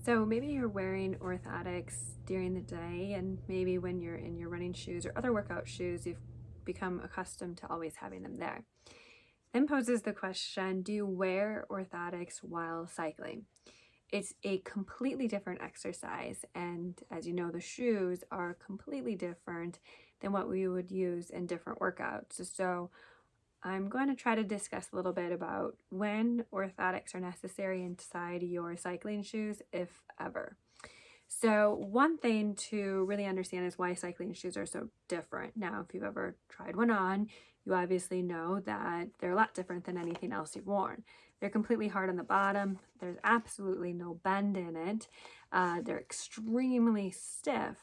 So maybe you're wearing orthotics during the day, and maybe when you're in your running shoes or other workout shoes, you've become accustomed to always having them there. Then poses the question, do you wear orthotics while cycling? It's a completely different exercise, and as you know, the shoes are completely different than what we would use in different workouts. So I'm going to try to discuss a little bit about when orthotics are necessary inside your cycling shoes, if ever. So one thing to really understand is why cycling shoes are so different. Now, if you've ever tried one on, you obviously know that they're a lot different than anything else you've worn. They're completely hard on the bottom. There's absolutely no bend in it. They're extremely stiff.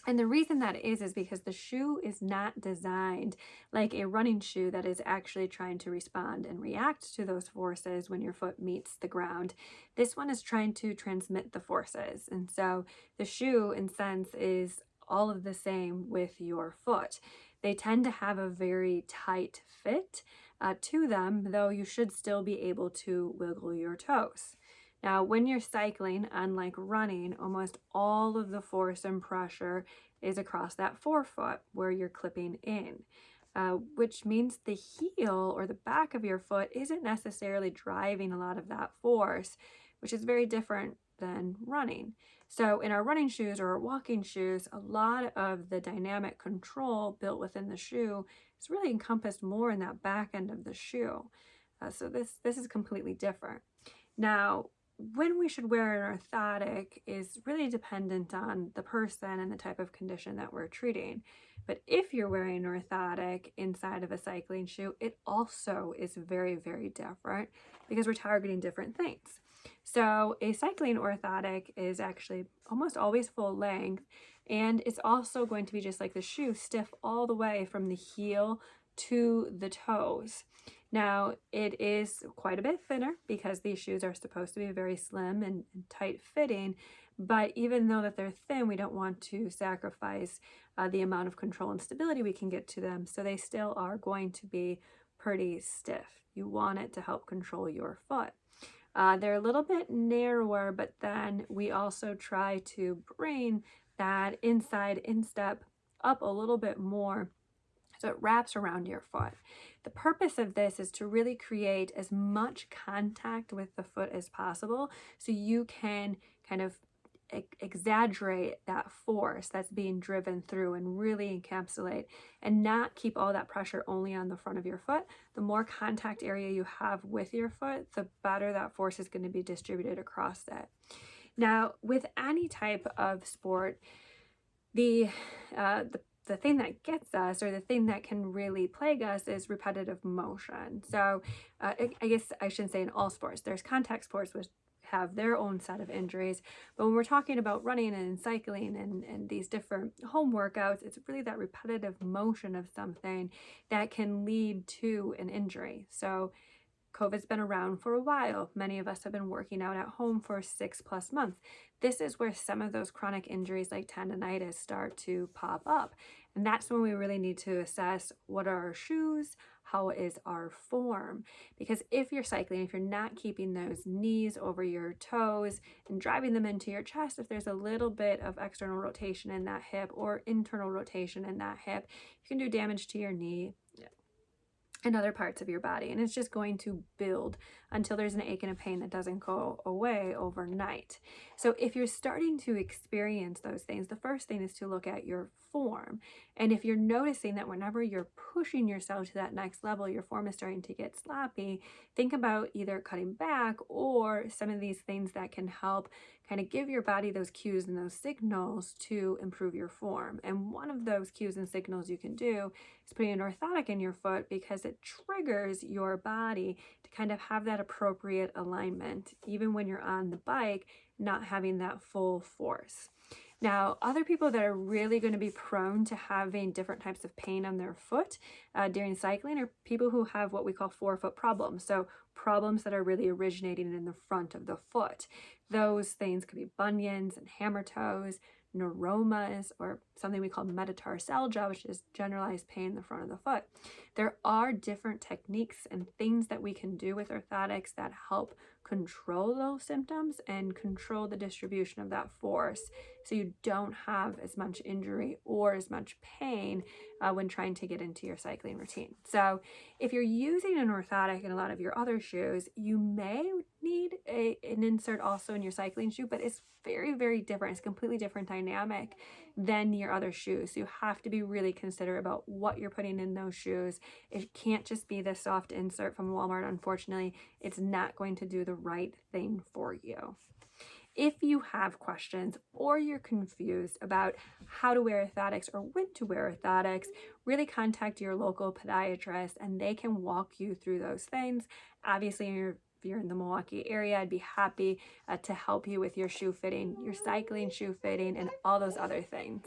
And the reason that is because the shoe is not designed like a running shoe that is actually trying to respond and react to those forces when your foot meets the ground. This one is trying to transmit the forces. And so the shoe, in sense, is all of the same with your foot. They tend to have a very tight fit to them, though you should still be able to wiggle your toes. Now, when you're cycling, unlike running, almost all of the force and pressure is across that forefoot where you're clipping in, which means the heel or the back of your foot isn't necessarily driving a lot of that force, which is very different than running. So in our running shoes or our walking shoes, a lot of the dynamic control built within the shoe is really encompassed more in that back end of the shoe. So this is completely different. Now, when we should wear an orthotic is really dependent on the person and the type of condition that we're treating. But if you're wearing an orthotic inside of a cycling shoe, it also is very, very different because we're targeting different things. So a cycling orthotic is actually almost always full length, and it's also going to be just like the shoe, stiff all the way from the heel to the toes. Now, it is quite a bit thinner because these shoes are supposed to be very slim and tight fitting, but even though that they're thin, we don't want to sacrifice the amount of control and stability we can get to them, so they still are going to be pretty stiff. You want it to help control your foot. They're a little bit narrower, but then we also try to bring that inside instep up a little bit more so it wraps around your foot. The purpose of this is to really create as much contact with the foot as possible so you can kind of exaggerate that force that's being driven through and really encapsulate and not keep all that pressure only on the front of your foot. The more contact area you have with your foot, the better that force is going to be distributed across it. Now, with any type of sport, the thing that gets us, or the thing that can really plague us, is repetitive motion. So I guess I shouldn't say in all sports. There's contact sports which have their own set of injuries, but when we're talking about running and cycling and these different home workouts, it's really that repetitive motion of something that can lead to an injury. So COVID's been around for a while. Many of us have been working out at home for 6+ months. This is where some of those chronic injuries like tendonitis start to pop up. And that's when we really need to assess what are our shoes, how is our form. Because if you're cycling, if you're not keeping those knees over your toes and driving them into your chest, if there's a little bit of external rotation in that hip or internal rotation in that hip, you can do damage to your knee and other parts of your body, and it's just going to build until there's an ache and a pain that doesn't go away overnight. So if you're starting to experience those things, the first thing is to look at your form. And if you're noticing that whenever you're pushing yourself to that next level, your form is starting to get sloppy, think about either cutting back or some of these things that can help kind of give your body those cues and those signals to improve your form. And one of those cues and signals you can do is putting an orthotic in your foot, because it triggers your body to kind of have that appropriate alignment, even when you're on the bike, not having that full force. Now, other people that are really going to be prone to having different types of pain on their foot during cycling are people who have what we call forefoot problems. So problems that are really originating in the front of the foot. Those things could be bunions and hammer toes, neuromas or something we call metatarsalgia, which is generalized pain in the front of the foot. There are different techniques and things that we can do with orthotics that help control those symptoms and control the distribution of that force, so you don't have as much injury or as much pain when trying to get into your cycling routine. So if you're using an orthotic in a lot of your other shoes, you may need an insert also in your cycling shoe, but it's very, very different. It's a completely different dynamic than your other shoes. So you have to be really considerate about what you're putting in those shoes. It can't just be the soft insert from Walmart. Unfortunately, it's not going to do the right thing for you. If you have questions or you're confused about how to wear orthotics or when to wear orthotics, really contact your local podiatrist and they can walk you through those things. Obviously, if you're in the Milwaukee area, I'd be happy to help you with your shoe fitting, your cycling shoe fitting, and all those other things.